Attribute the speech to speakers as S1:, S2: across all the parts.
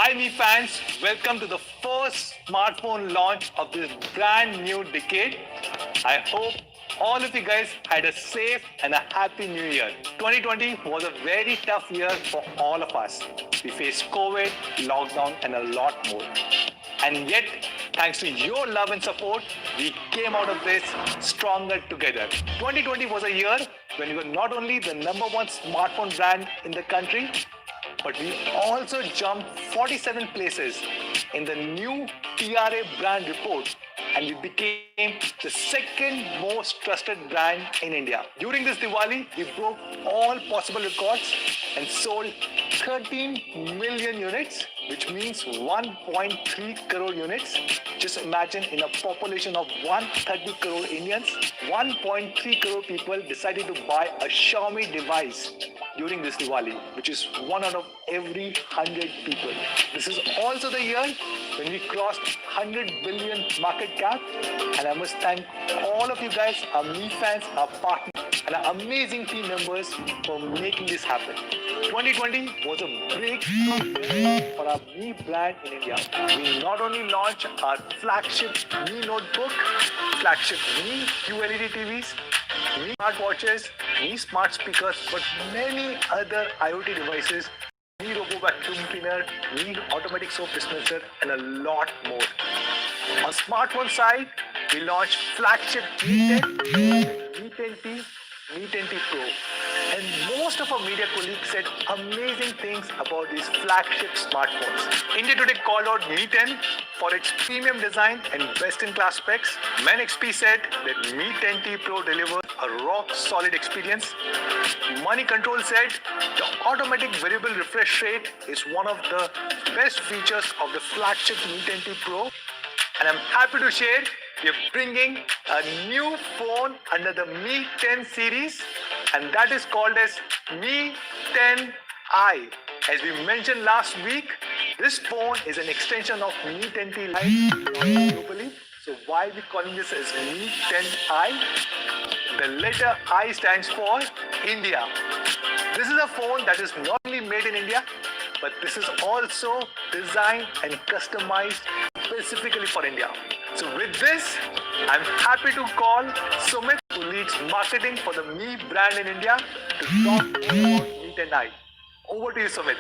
S1: Hi Mi fans, welcome to the first smartphone launch of this brand new decade. I hope all of you guys had a safe and a happy new year. 2020 was a very tough year for all of us. We faced COVID, lockdown and a lot more. And yet, thanks to your love and support, we came out of this stronger together. 2020 was a year when we were not only the number one smartphone brand in the country, but we also jumped 47 places in the new TRA brand report, and we became the second most trusted brand in India. During this Diwali, we broke all possible records and sold 13 million units, which means 1.3 crore units. Just imagine, in a population of 130 crore Indians, 1.3 crore people decided to buy a Xiaomi device during this Diwali, which is 1 out of every 100 people. This is also the year when we crossed 100 billion market cap, and I must thank all of you guys, our Mi fans, our partners, and our amazing team members for making this happen. 2020 was a breakthrough year for our Mi brand in India. We not only launched our flagship Mi Notebook, flagship Mi QLED TVs, Mi smartwatches, Mi smart speakers, but many other IoT devices, Mi Robo vacuum cleaner, Mi automatic soap dispenser, and a lot more. On smartphone side, we launched flagship Mi 10, Mi 10T, Mi 10T Pro. And most of our media colleagues said amazing things about these flagship smartphones. India Today called out Mi 10 for its premium design and best-in-class specs. MenXP said that Mi 10T Pro delivers a rock-solid experience. Money Control said the automatic variable refresh rate is one of the best features of the flagship Mi 10T Pro. And I'm happy to share we're bringing a new phone under the Mi 10 series, and that is called as Mi 10i. As we mentioned last week, this phone is an extension of Mi 10T Lite globally. So why are we calling this as Mi 10i? The letter I stands for India. This is a phone that is not only made in India, but this is also designed and customized specifically for India. So with this, I'm happy to call Sumit, who leads marketing for the Mi brand in India, to talk more about Mi 10i. Over to you, Sumit.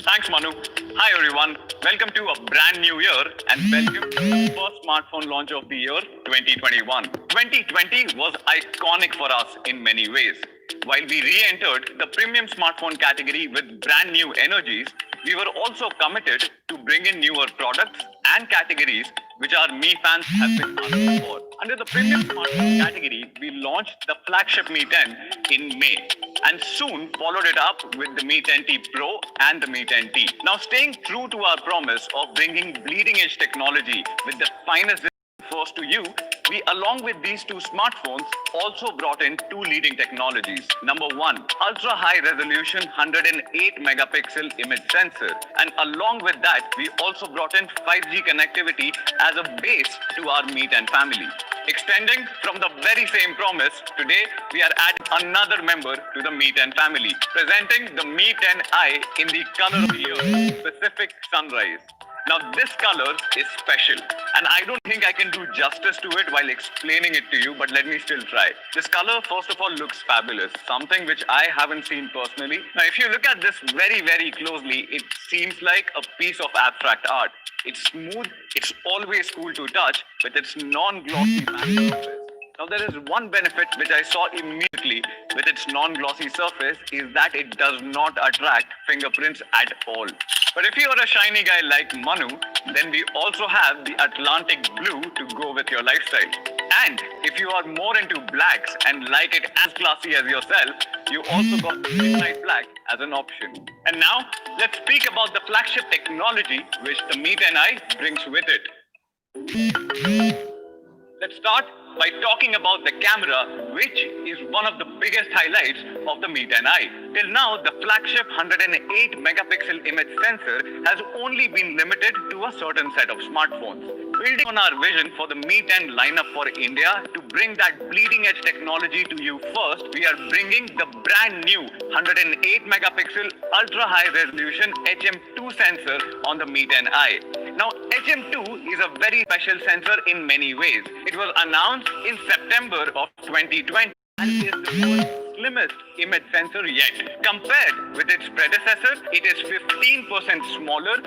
S2: Thanks, Manu. Hi, everyone. Welcome to a brand new year and welcome to the first smartphone launch of the year 2021. 2020 was iconic for us in many ways. While we re-entered the premium smartphone category with brand new energies, we were also committed to bring in newer products and categories which our Mi fans have been asking for. Under the premium smartphone category, we launched the flagship Mi 10 in May and soon followed it up with the Mi 10T Pro and the Mi 10T. Now, staying true to our promise of bringing bleeding-edge technology with the finest first to you, we, along with these two smartphones, also brought in two leading technologies. Number one, ultra high resolution 108 megapixel image sensor. And along with that, we also brought in 5G connectivity as a base to our Mi 10 family. Extending from the very same promise, today we are adding another member to the Mi 10 family, presenting the Mi 10i in the color of the year, Pacific Sunrise. Now, this color is special, and I don't think I can do justice to it while explaining it to you, but let me still try. This color, first of all, looks fabulous, something which I haven't seen personally. Now, if you look at this very, very closely, it seems like a piece of abstract art. It's smooth, it's always cool to touch, with its non-glossy matte surface. Now, there is one benefit which I saw immediately with its non-glossy surface is that it does not attract fingerprints at all. But if you are a shiny guy like Manu, then we also have the Atlantic Blue to go with your lifestyle. And if you are more into blacks and like it as classy as yourself, you also got the Midnight Black as an option. And now, let's speak about the flagship technology which the Mi 10i brings with it. Let's start by talking about the camera, which is one of the biggest highlights of the Mi 10i. Till now, the flagship 108 megapixel image sensor has only been limited to a certain set of smartphones. Building on our vision for the Mi 10 lineup for India to bring that bleeding edge technology to you first, we are bringing the brand new 108 megapixel ultra high resolution HM2 sensor on the Mi 10i. Now, HM2 is a very special sensor in many ways. It was announced in September of 2020 and is the world's slimmest image sensor yet. Compared with its predecessor, it is 15% smaller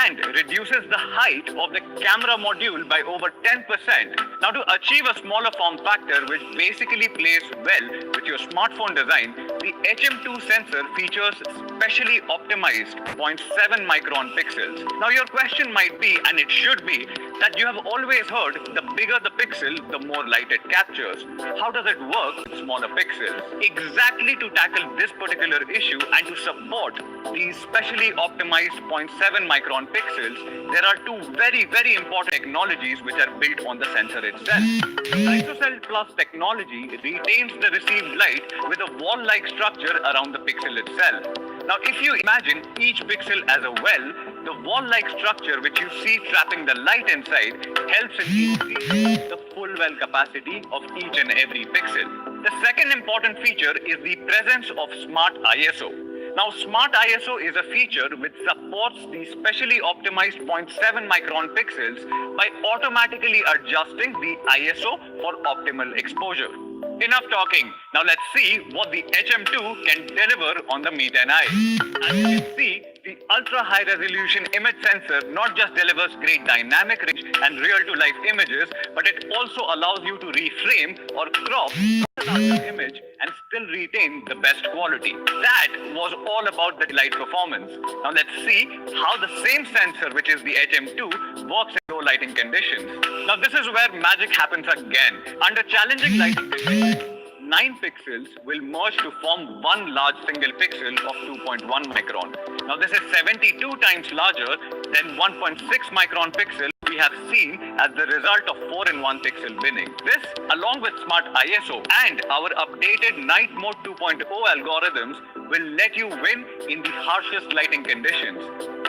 S2: and reduces the height of the camera module by over 10%. Now, to achieve a smaller form factor, which basically plays well with your smartphone design, the HM2 sensor features specially optimized 0.7 micron pixels. Now, your question might be, and it should be, that you have always heard the bigger the pixel, the more light it captures. How does it work with smaller pixels? Exactly to tackle this particular issue and to support these specially optimized 0.7 micron pixels, there are two very important technologies which are built on the sensor itself. ISOCELL Plus technology retains the received light with a wall-like structure around the pixel itself. Now, if you imagine each pixel as a well, the wall-like structure which you see trapping the light inside helps in increasing the full well capacity of each and every pixel. The second important feature is the presence of Smart ISO. Now, Smart ISO is a feature which supports the specially optimized 0.7 micron pixels by automatically adjusting the ISO for optimal exposure. Enough talking. Now let's see what the HM2 can deliver on the Mi 10i. As you can see, the ultra high resolution image sensor not just delivers great dynamic range and real-to-life images, but it also allows you to reframe or crop the larger image and still retain the best quality. That was all about the light performance. Now let's see how the same sensor, which is the HM2, works in low lighting conditions. Now this is where magic happens again. Under challenging lighting conditions, 9 pixels will merge to form one large single pixel of 2.1 micron. Now this is 72 times larger than 1.6 micron pixel we have seen as the result of 4-in-1 pixel binning. This, along with Smart ISO and our updated Night Mode 2.0 algorithms, will let you win in the harshest lighting conditions.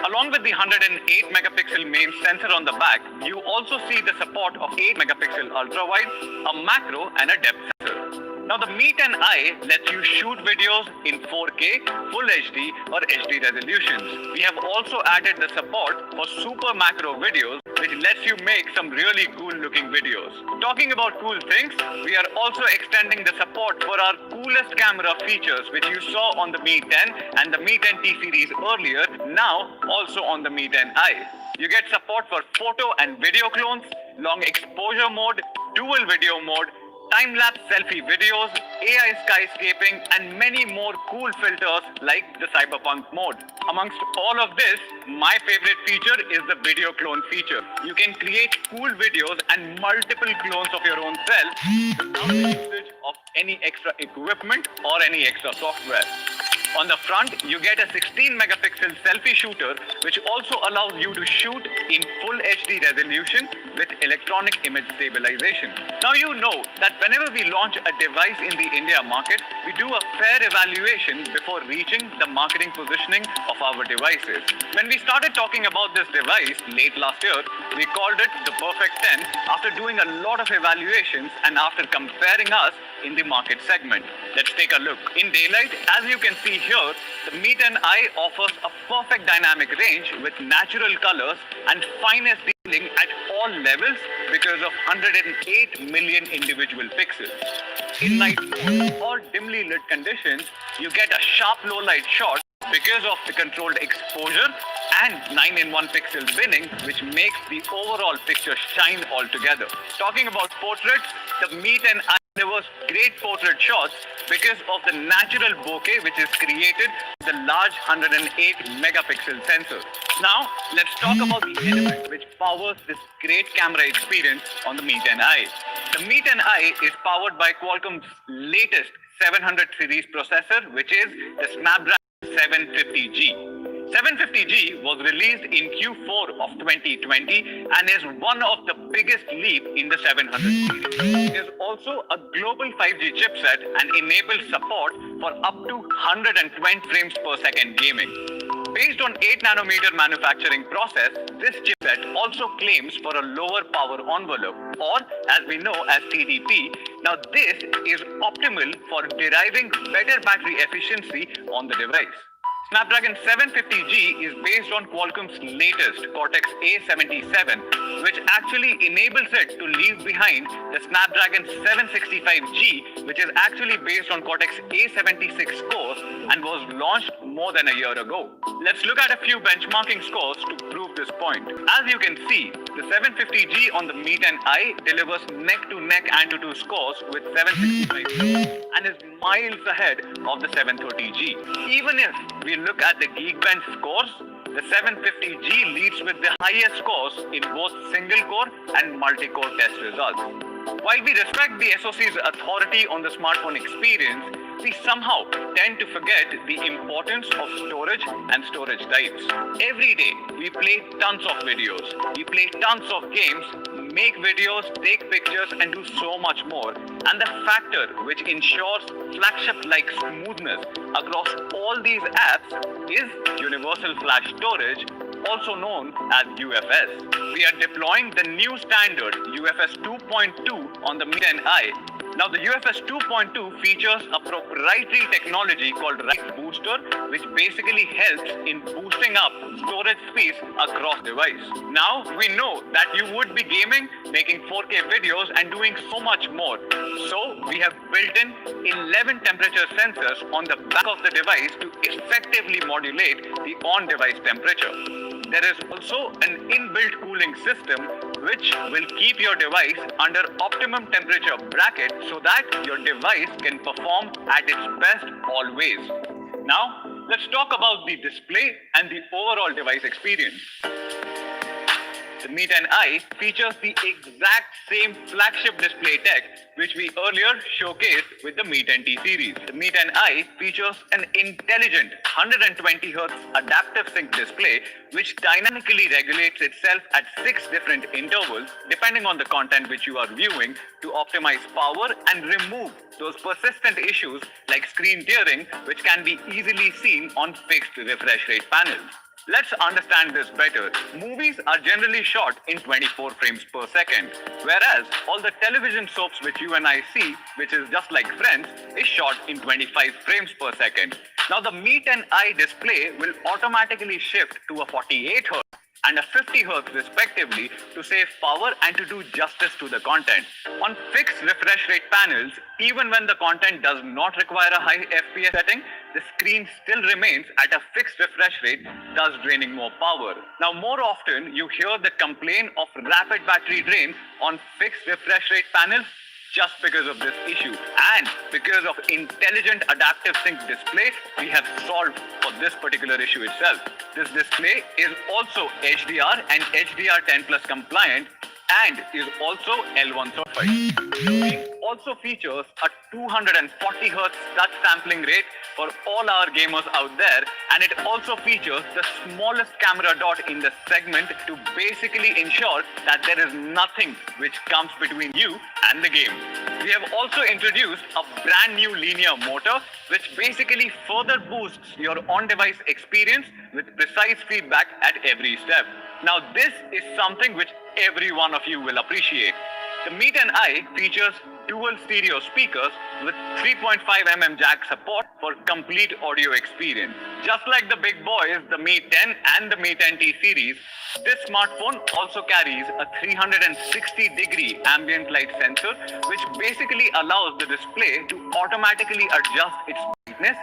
S2: Along with the 108 megapixel main sensor on the back, you also see the support of 8 megapixel ultra-wide, a macro and a depth sensor. Now, the Mi 10i lets you shoot videos in 4K, Full HD or HD resolutions. We have also added the support for super macro videos, which lets you make some really cool looking videos. Talking about cool things, we are also extending the support for our coolest camera features, which you saw on the Mi 10 and the Mi 10T series earlier, now also on the Mi 10i. You get support for photo and video clones, long exposure mode, dual video mode, time-lapse selfie videos, AI skyscaping, and many more cool filters like the cyberpunk mode. Amongst all of this, my favorite feature is the video clone feature. You can create cool videos and multiple clones of your own self without the usage of any extra equipment or any extra software. On the front, you get a 16 megapixel selfie shooter, which also allows you to shoot in full HD resolution with electronic image stabilization. Now you know that whenever we launch a device in the India market, we do a fair evaluation before reaching the marketing positioning of our devices. When we started talking about this device late last year, we called it the Perfect 10 after doing a lot of evaluations and after comparing us in the market segment. Let's take a look. In daylight, as you can see here, the Mi 10i offers a perfect dynamic range with natural colors and finest detailing at all levels because of 108 million individual pixels. In night mode or dimly lit conditions, you get a sharp low light shot because of the controlled exposure and 9-in-1 pixel binning, which makes the overall picture shine altogether. Talking about portraits, the Mi 10i delivers great portrait shots because of the natural bokeh which is created with the large 108 megapixel sensor. Now, let's talk about the element which powers this great camera experience on the Mi 10i. The Mi 10i is powered by Qualcomm's latest 700 series processor, which is the Snapdragon 750G. 750G was released in Q4 of 2020 and is one of the biggest leap in the 700 series. It is also a global 5G chipset and enables support for up to 120 frames per second gaming. Based on 8 nanometer manufacturing process, this chipset also claims for a lower power envelope, or as we know as TDP. Now this is optimal for deriving better battery efficiency on the device. Snapdragon 750G is based on Qualcomm's latest Cortex-A77, which actually enables it to leave behind the Snapdragon 765G, which is actually based on Cortex-A76 cores and was launched more than a year ago. Let's look at a few benchmarking scores to prove this point. As you can see, the 750G on the Mi 10i delivers neck-to-neck Antutu scores with 765 and is miles ahead of the 730G. Even if we look at the Geekbench scores, the 750G leads with the highest scores in both single-core and multi-core test results. While we respect the SoC's authority on the smartphone experience, we somehow tend to forget the importance of storage and storage types. Every day, we play tons of videos, we play tons of games, make videos, take pictures, and do so much more. And the factor which ensures flagship-like smoothness across all these apps is Universal Flash Storage, also known as UFS. We are deploying the new standard UFS 2.2 on the Mi 10i. Now, the UFS 2.2 features a proprietary technology called Write Booster, which basically helps in boosting up storage space across device. Now, we know that you would be gaming, making 4K videos, and doing so much more. So, we have built in 11 temperature sensors on the back of the device to effectively modulate the on-device temperature. There is also an inbuilt cooling system which will keep your device under optimum temperature bracket so that your device can perform at its best always. Now, let's talk about the display and the overall device experience. The Mi 10i features the exact same flagship display tech which we earlier showcased with the Mi 10T series. The Mi 10i features an intelligent 120Hz adaptive sync display which dynamically regulates itself at 6 different intervals depending on the content which you are viewing to optimize power and remove those persistent issues like screen tearing which can be easily seen on fixed refresh rate panels. Let's understand this better. Movies are generally shot in 24 frames per second, whereas all the television soaps which you and I see, which is just like Friends, is shot in 25 frames per second. Now the Mi 10i display will automatically shift to a 48Hz and a 50Hz respectively to save power and to do justice to the content. On fixed refresh rate panels, even when the content does not require a high FPS setting, the screen still remains at a fixed refresh rate, thus draining more power. Now more often, you hear the complaint of rapid battery drain on fixed refresh rate panels just because of this issue. And because of intelligent adaptive sync display, we have solved for this particular issue itself. This display is also HDR and HDR10 Plus compliant and is also L1 certified. It also features a 240Hz touch sampling rate for all our gamers out there, and it also features the smallest camera dot in the segment to basically ensure that there is nothing which comes between you and the game. We have also introduced a brand new linear motor which basically further boosts your on-device experience with precise feedback at every step. Now this is something which every one of you will appreciate. The Mi 10i features dual stereo speakers with 3.5mm jack support for complete audio experience. Just like the big boys, the Mi 10 and the Mi 10T series, this smartphone also carries a 360-degree ambient light sensor, which basically allows the display to automatically adjust its brightness,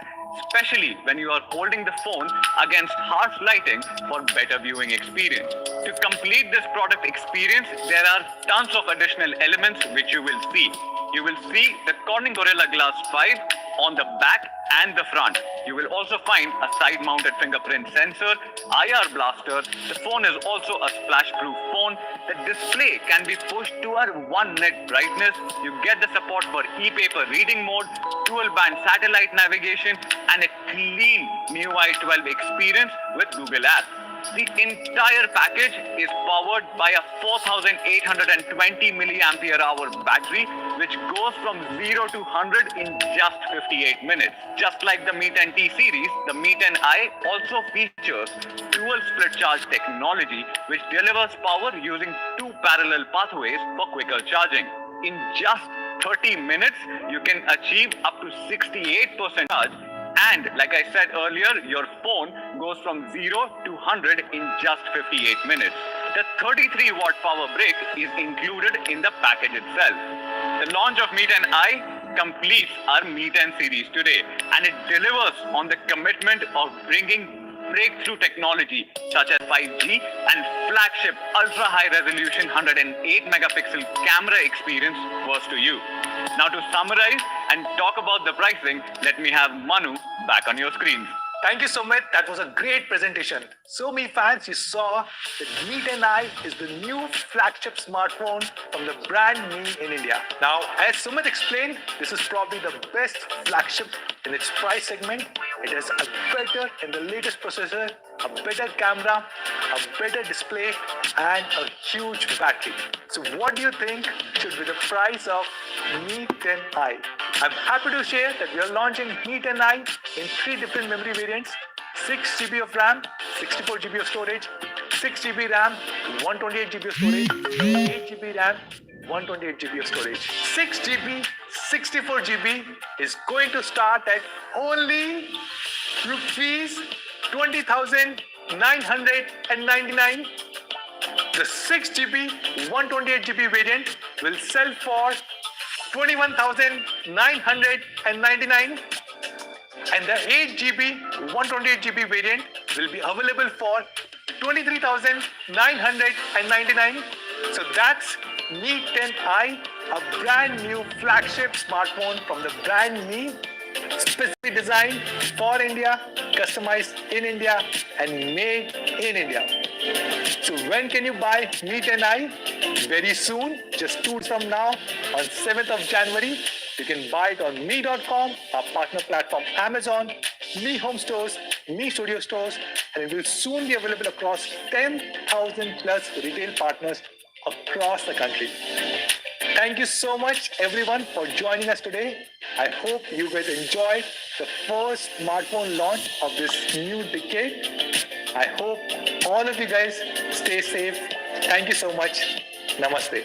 S2: especially when you are holding the phone against harsh lighting for better viewing experience. To complete this product experience, there are tons of additional elements which you will see. You will see the Corning Gorilla Glass 5 on the back and the front. You will also find a side-mounted fingerprint sensor, IR blaster. The phone is also a splash-proof phone. The display can be pushed to our 1 nit brightness. You get the support for e-paper reading mode, dual-band satellite navigation, and a clean MIUI 12 experience with Google Apps. The entire package is powered by a 4820 milliampere hour battery, which goes from 0 to 100 in just 58 minutes. Just like the Mi 10T series, the Mi 10i also features dual split charge technology, which delivers power using 2 parallel pathways for quicker charging. In just 30 minutes, you can achieve up to 68% charge. And like I said earlier, your phone goes from 0 to 100 in just 58 minutes. The 33-watt power brick is included in the package itself. The launch of Mi 10i completes our Mi 10 series today, and it delivers on the commitment of bringing breakthrough technology such as 5G and flagship ultra-high resolution 108 megapixel camera experience was to you. Now to summarize and talk about the pricing, let me have Manu back on your screens.
S1: Thank you, Sumit. That was a great presentation. So, Mi fans, you saw that Mi 10i is the new flagship smartphone from the brand Mi in India. Now, as Sumit explained, this is probably the best flagship in its price segment. It has a better and the latest processor, a better camera, a better display, and a huge battery. So what do you think should be the price of Mi 10i? I'm happy to share that we are launching Mi 10i in 3 different memory variants: 6 GB of RAM, 64 GB of storage, 6 GB RAM, 128 GB of storage, 8 GB RAM, 128 GB of storage. 6 GB, 64 GB is going to start at only rupees 20,999. The 6 GB, 128 GB variant will sell for 21,999, and the 8 GB, 128 GB variant will be available for 23,999. So that's Mi 10i, a brand new flagship smartphone from the brand Mi, specifically designed for India, customized in India, and made in India. So when can you buy Mi 10i? Very soon, just 2 days from now, on 7th of January. You can buy it on Mi.com, our partner platform Amazon, Mi Home Stores, Mi Studio Stores, and it will soon be available across 10,000 plus retail partners across the country. Thank you so much, everyone, for joining us today. I hope you guys enjoyed the first smartphone launch of this new decade. I hope all of you guys stay safe. Thank you so much. Namaste.